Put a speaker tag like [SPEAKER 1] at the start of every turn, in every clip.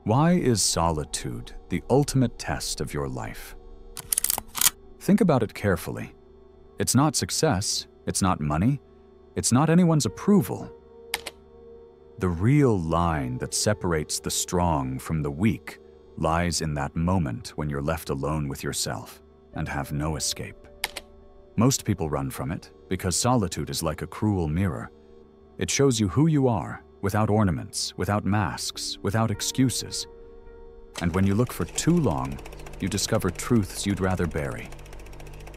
[SPEAKER 1] Why is solitude the ultimate test of your life? Think about it carefully. It's not success, it's not money, it's not anyone's approval. The real line that separates the strong from the weak lies in that moment when you're left alone with yourself and have no escape. Most people run from it because solitude is like a cruel mirror. It shows you who you are, without ornaments, without masks, without excuses. And when you look for too long, you discover truths you'd rather bury.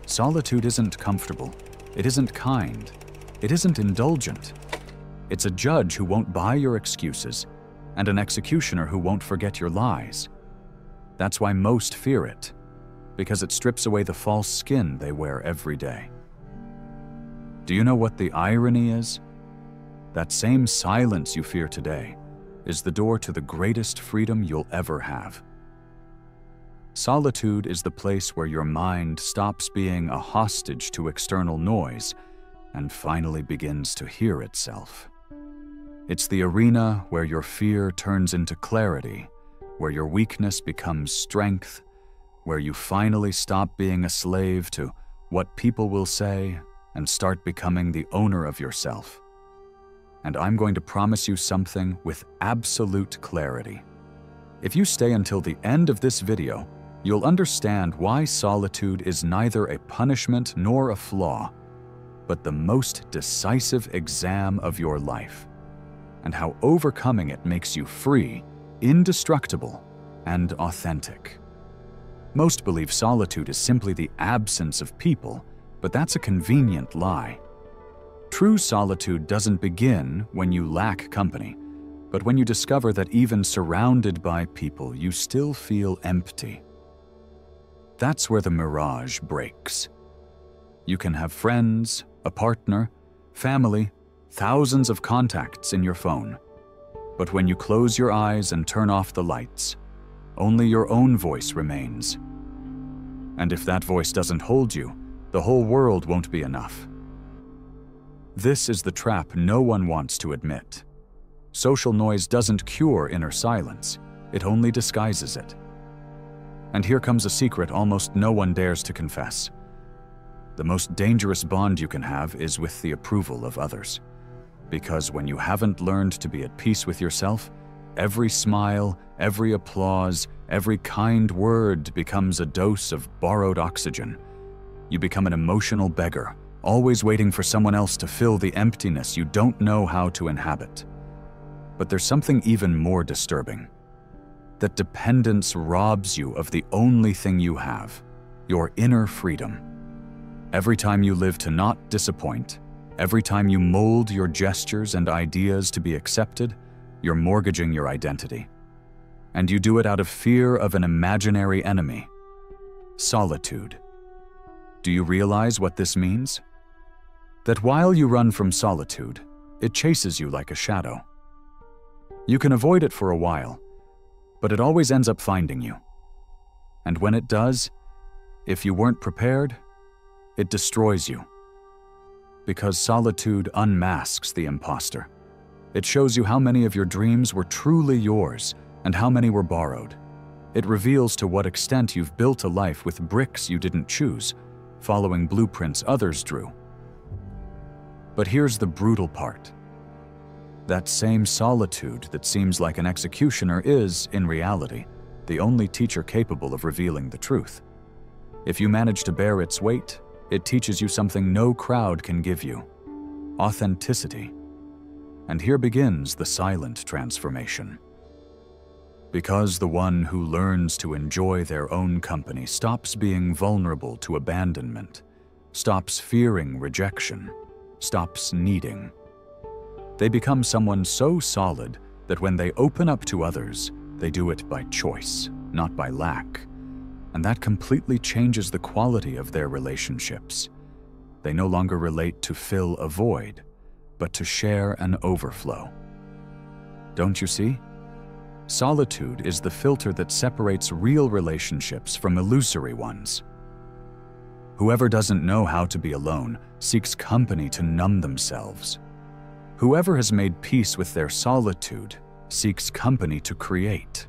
[SPEAKER 1] Solitude isn't comfortable. It isn't kind. It isn't indulgent. It's a judge who won't buy your excuses and an executioner who won't forget your lies. That's why most fear it, because it strips away the false skin they wear every day. Do you know what the irony is? That same silence you fear today is the door to the greatest freedom you'll ever have. Solitude is the place where your mind stops being a hostage to external noise and finally begins to hear itself. It's the arena where your fear turns into clarity, where your weakness becomes strength, where you finally stop being a slave to what people will say and start becoming the owner of yourself. And I'm going to promise you something with absolute clarity. If you stay until the end of this video, you'll understand why solitude is neither a punishment nor a flaw, but the most decisive exam of your life, and how overcoming it makes you free, indestructible, and authentic. Most believe solitude is simply the absence of people, but that's a convenient lie. True solitude doesn't begin when you lack company, but when you discover that even surrounded by people, you still feel empty. That's where the mirage breaks. You can have friends, a partner, family, thousands of contacts in your phone. But when you close your eyes and turn off the lights, only your own voice remains. And if that voice doesn't hold you, the whole world won't be enough. This is the trap no one wants to admit. Social noise doesn't cure inner silence, it only disguises it. And here comes a secret almost no one dares to confess. The most dangerous bond you can have is with the approval of others. Because when you haven't learned to be at peace with yourself, every smile, every applause, every kind word becomes a dose of borrowed oxygen. You become an emotional beggar, always waiting for someone else to fill the emptiness you don't know how to inhabit. But there's something even more disturbing. That dependence robs you of the only thing you have, your inner freedom. Every time you live to not disappoint, every time you mold your gestures and ideas to be accepted, you're mortgaging your identity. And you do it out of fear of an imaginary enemy, solitude. Do you realize what this means? That while you run from solitude, it chases you like a shadow. You can avoid it for a while, but it always ends up finding you. And when it does, if you weren't prepared, it destroys you. Because solitude unmasks the imposter. It shows you how many of your dreams were truly yours and how many were borrowed. It reveals to what extent you've built a life with bricks you didn't choose, following blueprints others drew. But here's the brutal part. That same solitude that seems like an executioner is, in reality, the only teacher capable of revealing the truth. If you manage to bear its weight, it teaches you something no crowd can give you: authenticity. And here begins the silent transformation. Because the one who learns to enjoy their own company stops being vulnerable to abandonment, stops fearing rejection, stops needing. They become someone so solid that when they open up to others, they do it by choice, not by lack. And that completely changes the quality of their relationships. They no longer relate to fill a void, but to share an overflow. Don't you see? Solitude is the filter that separates real relationships from illusory ones. Whoever doesn't know how to be alone seeks company to numb themselves. Whoever has made peace with their solitude seeks company to create.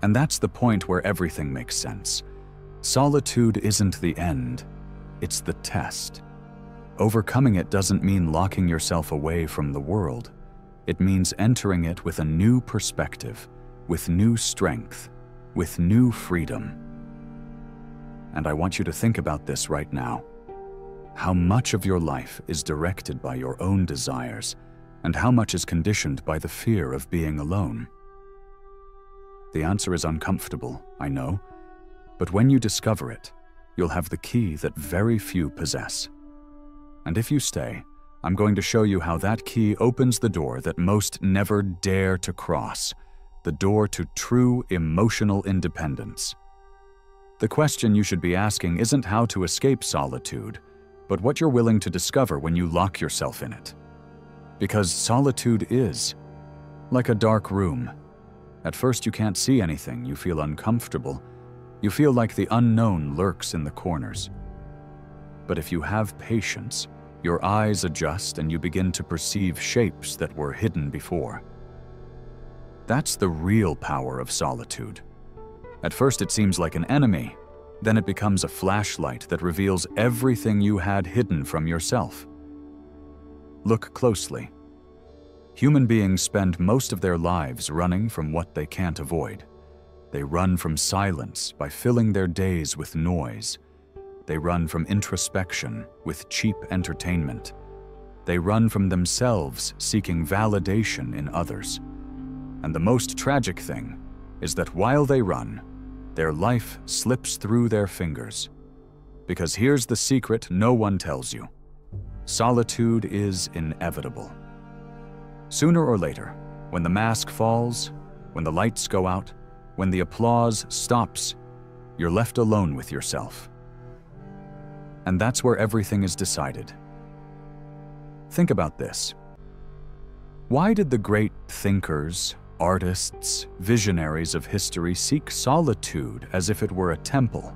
[SPEAKER 1] And that's the point where everything makes sense. Solitude isn't the end, it's the test. Overcoming it doesn't mean locking yourself away from the world. It means entering it with a new perspective, with new strength, with new freedom. And I want you to think about this right now. How much of your life is directed by your own desires, and how much is conditioned by the fear of being alone? The answer is uncomfortable, I know, but when you discover it, you'll have the key that very few possess. And if you stay, I'm going to show you how that key opens the door that most never dare to cross, the door to true emotional independence. The question you should be asking isn't how to escape solitude, but what you're willing to discover when you lock yourself in it. Because solitude is like a dark room. At first you can't see anything, you feel uncomfortable, you feel like the unknown lurks in the corners. But if you have patience, your eyes adjust and you begin to perceive shapes that were hidden before. That's the real power of solitude. At first it seems like an enemy, then it becomes a flashlight that reveals everything you had hidden from yourself. Look closely. Human beings spend most of their lives running from what they can't avoid. They run from silence by filling their days with noise. They run from introspection with cheap entertainment. They run from themselves seeking validation in others. And the most tragic thing is that while they run, their life slips through their fingers. Because here's the secret no one tells you. Solitude is inevitable. Sooner or later, when the mask falls, when the lights go out, when the applause stops, you're left alone with yourself. And that's where everything is decided. Think about this. Why did the great thinkers, artists, visionaries of history seek solitude as if it were a temple?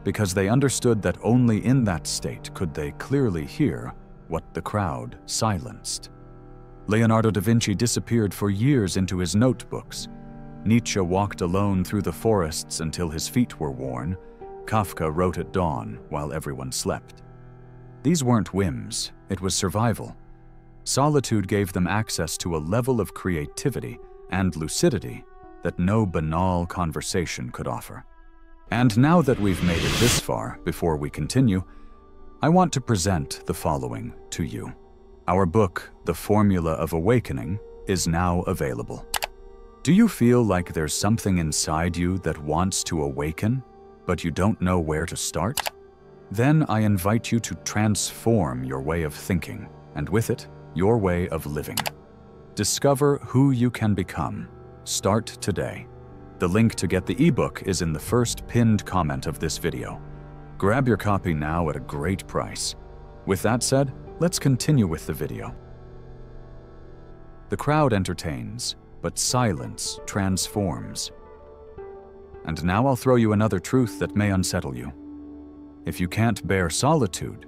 [SPEAKER 1] Because they understood that only in that state could they clearly hear what the crowd silenced. Leonardo da Vinci disappeared for years into his notebooks. Nietzsche walked alone through the forests until his feet were worn. Kafka wrote at dawn while everyone slept. These weren't whims, it was survival. Solitude gave them access to a level of creativity and lucidity that no banal conversation could offer. And now that we've made it this far, before we continue, I want to present the following to you. Our book, The Formula of Awakening, is now available. Do you feel like there's something inside you that wants to awaken, but you don't know where to start? Then I invite you to transform your way of thinking, and with it, your way of living. Discover who you can become. Start today. The link to get the ebook is in the first pinned comment of this video. Grab your copy now at a great price. With that said, let's continue with the video. The crowd entertains, but silence transforms. And now I'll throw you another truth that may unsettle you. If you can't bear solitude,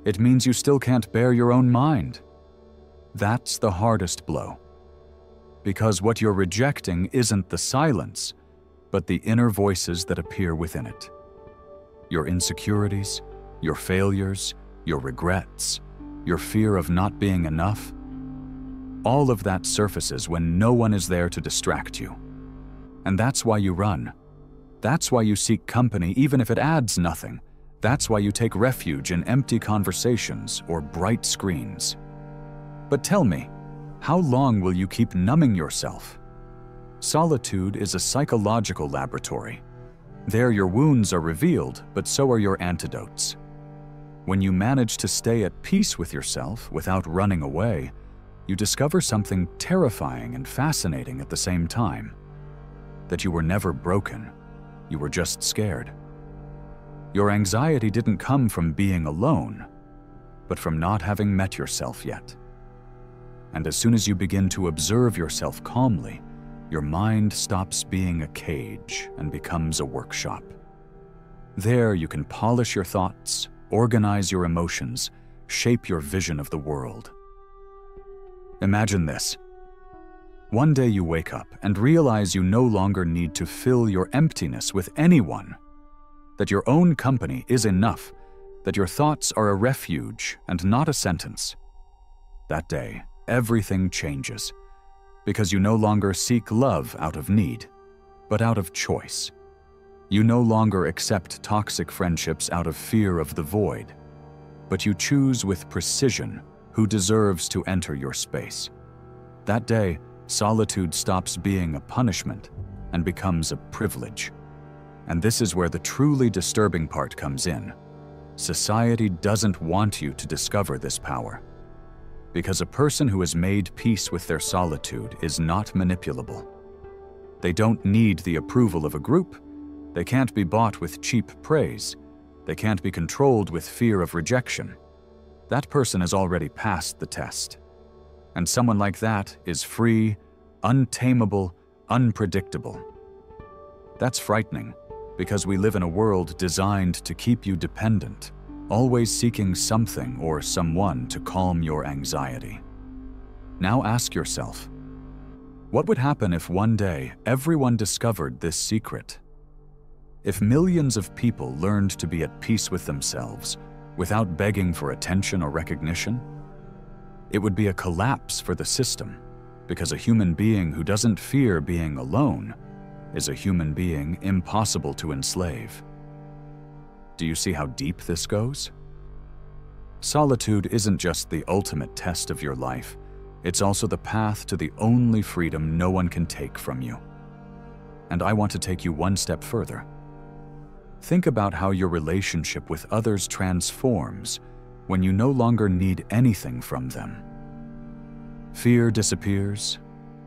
[SPEAKER 1] it means you still can't bear your own mind. That's the hardest blow. Because what you're rejecting isn't the silence, but the inner voices that appear within it. Your insecurities, your failures, your regrets, your fear of not being enough. All of that surfaces when no one is there to distract you. And that's why you run. That's why you seek company even if it adds nothing. That's why you take refuge in empty conversations or bright screens. But tell me, how long will you keep numbing yourself? Solitude is a psychological laboratory. There your wounds are revealed, but so are your antidotes. When you manage to stay at peace with yourself without running away, you discover something terrifying and fascinating at the same time. That you were never broken, you were just scared. Your anxiety didn't come from being alone, but from not having met yourself yet. And as soon as you begin to observe yourself calmly, your mind stops being a cage and becomes a workshop. There you can polish your thoughts, organize your emotions, shape your vision of the world. Imagine this. One day you wake up and realize you no longer need to fill your emptiness with anyone, that your own company is enough, that your thoughts are a refuge and not a sentence. That day, everything changes, because you no longer seek love out of need, but out of choice. You no longer accept toxic friendships out of fear of the void, but you choose with precision who deserves to enter your space. That day, solitude stops being a punishment and becomes a privilege. And this is where the truly disturbing part comes in. Society doesn't want you to discover this power, because a person who has made peace with their solitude is not manipulable. They don't need the approval of a group. They can't be bought with cheap praise. They can't be controlled with fear of rejection. That person has already passed the test. And someone like that is free, untamable, unpredictable. That's frightening, because we live in a world designed to keep you dependent, always seeking something or someone to calm your anxiety. Now ask yourself, what would happen if one day everyone discovered this secret? If millions of people learned to be at peace with themselves without begging for attention or recognition? It would be a collapse for the system, because a human being who doesn't fear being alone is a human being impossible to enslave. Do you see how deep this goes? Solitude isn't just the ultimate test of your life, it's also the path to the only freedom no one can take from you. And I want to take you one step further. Think about how your relationship with others transforms when you no longer need anything from them. Fear disappears,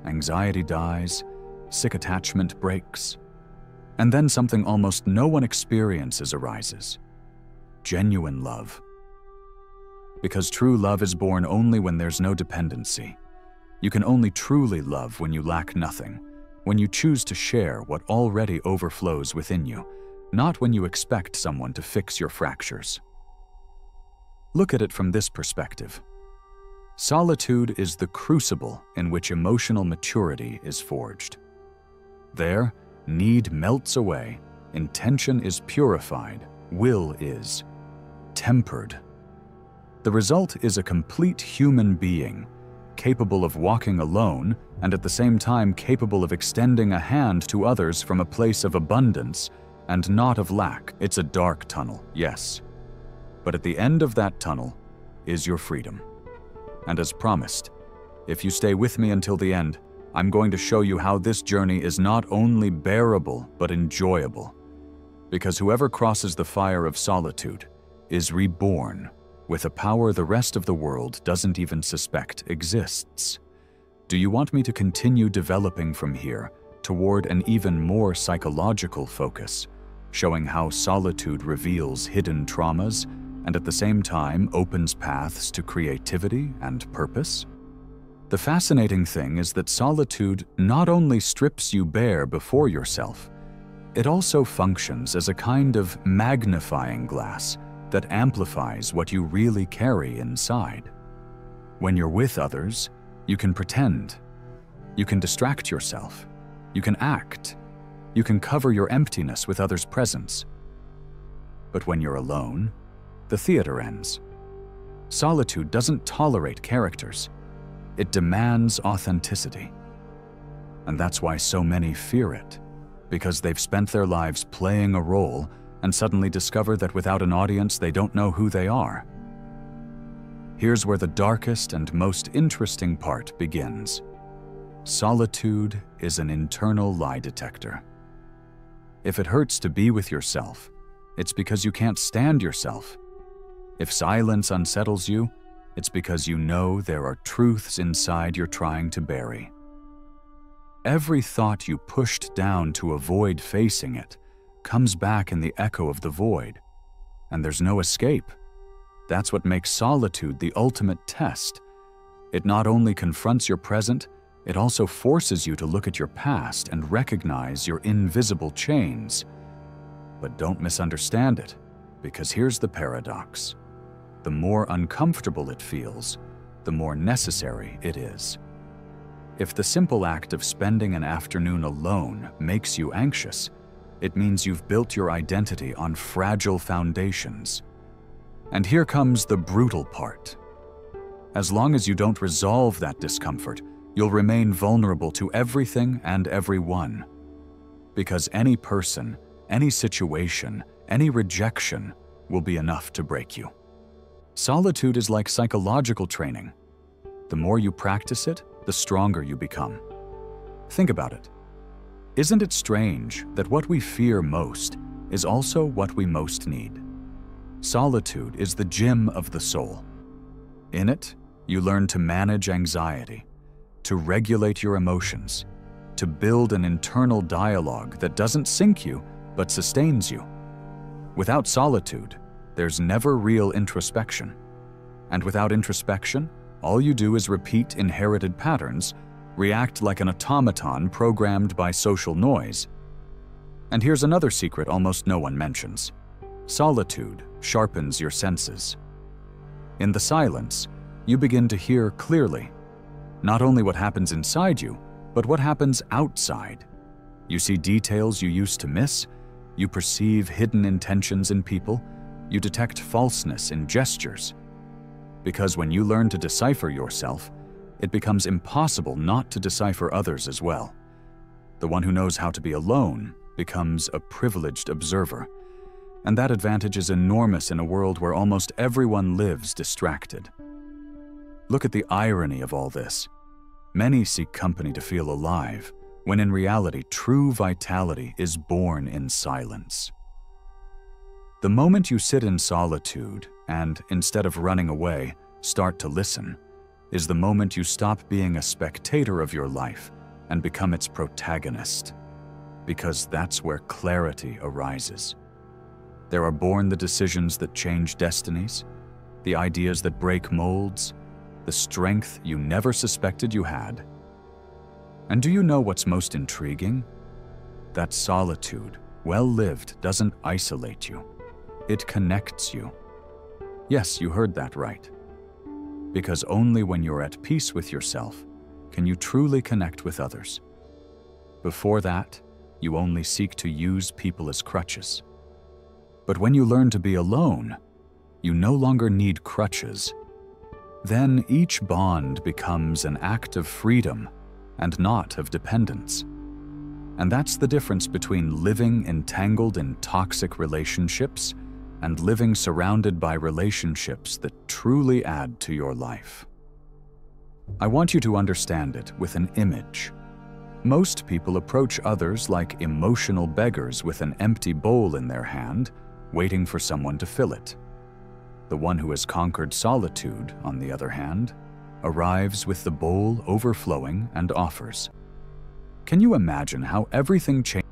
[SPEAKER 1] anxiety dies, sick attachment breaks, and then something almost no one experiences arises: genuine love. Because true love is born only when there's no dependency. You can only truly love when you lack nothing, when you choose to share what already overflows within you, not when you expect someone to fix your fractures. Look at it from this perspective. Solitude is the crucible in which emotional maturity is forged. There, need melts away, intention is purified, will is tempered. The result is a complete human being, capable of walking alone and at the same time capable of extending a hand to others from a place of abundance and not of lack. It's a dark tunnel, yes. But at the end of that tunnel is your freedom. And as promised, if you stay with me until the end, I'm going to show you how this journey is not only bearable, but enjoyable. Because whoever crosses the fire of solitude is reborn with a power the rest of the world doesn't even suspect exists. Do you want me to continue developing from here toward an even more psychological focus, showing how solitude reveals hidden traumas and at the same time opens paths to creativity and purpose? The fascinating thing is that solitude not only strips you bare before yourself, it also functions as a kind of magnifying glass that amplifies what you really carry inside. When you're with others, you can pretend, you can distract yourself, you can act, you can cover your emptiness with others' presence. But when you're alone, the theater ends. Solitude doesn't tolerate characters. It demands authenticity. And that's why so many fear it, because they've spent their lives playing a role and suddenly discover that without an audience, they don't know who they are. Here's where the darkest and most interesting part begins. Solitude is an internal lie detector. If it hurts to be with yourself, it's because you can't stand yourself. If silence unsettles you, it's because you know there are truths inside you're trying to bury. Every thought you pushed down to avoid facing it comes back in the echo of the void, and there's no escape. That's what makes solitude the ultimate test. It not only confronts your present, it also forces you to look at your past and recognize your invisible chains. But don't misunderstand it, because here's the paradox. The more uncomfortable it feels, the more necessary it is. If the simple act of spending an afternoon alone makes you anxious, it means you've built your identity on fragile foundations. And here comes the brutal part. As long as you don't resolve that discomfort, you'll remain vulnerable to everything and everyone. Because any person, any situation, any rejection will be enough to break you. Solitude is like psychological training. The more you practice it, the stronger you become. Think about it. Isn't it strange that what we fear most is also what we most need? Solitude is the gym of the soul. In it, you learn to manage anxiety, to regulate your emotions, to build an internal dialogue that doesn't sink you, but sustains you. Without solitude, there's never real introspection. And without introspection, all you do is repeat inherited patterns, react like an automaton programmed by social noise. And here's another secret almost no one mentions. Solitude sharpens your senses. In the silence, you begin to hear clearly, not only what happens inside you, but what happens outside. You see details you used to miss, you perceive hidden intentions in people, you detect falseness in gestures. Because when you learn to decipher yourself, it becomes impossible not to decipher others as well. The one who knows how to be alone becomes a privileged observer, and that advantage is enormous in a world where almost everyone lives distracted. Look at the irony of all this. Many seek company to feel alive, when in reality, true vitality is born in silence. The moment you sit in solitude and, instead of running away, start to listen, is the moment you stop being a spectator of your life and become its protagonist. Because that's where clarity arises. There are born the decisions that change destinies, the ideas that break molds, the strength you never suspected you had. And do you know what's most intriguing? That solitude, well lived, doesn't isolate you. It connects you. Yes, you heard that right. Because only when you're at peace with yourself can you truly connect with others. Before that, you only seek to use people as crutches. But when you learn to be alone, you no longer need crutches. Then each bond becomes an act of freedom and not of dependence. And that's the difference between living entangled in toxic relationships and living surrounded by relationships that truly add to your life. I want you to understand it with an image. Most people approach others like emotional beggars with an empty bowl in their hand, waiting for someone to fill it. The one who has conquered solitude, on the other hand, arrives with the bowl overflowing and offers. Can you imagine how everything changes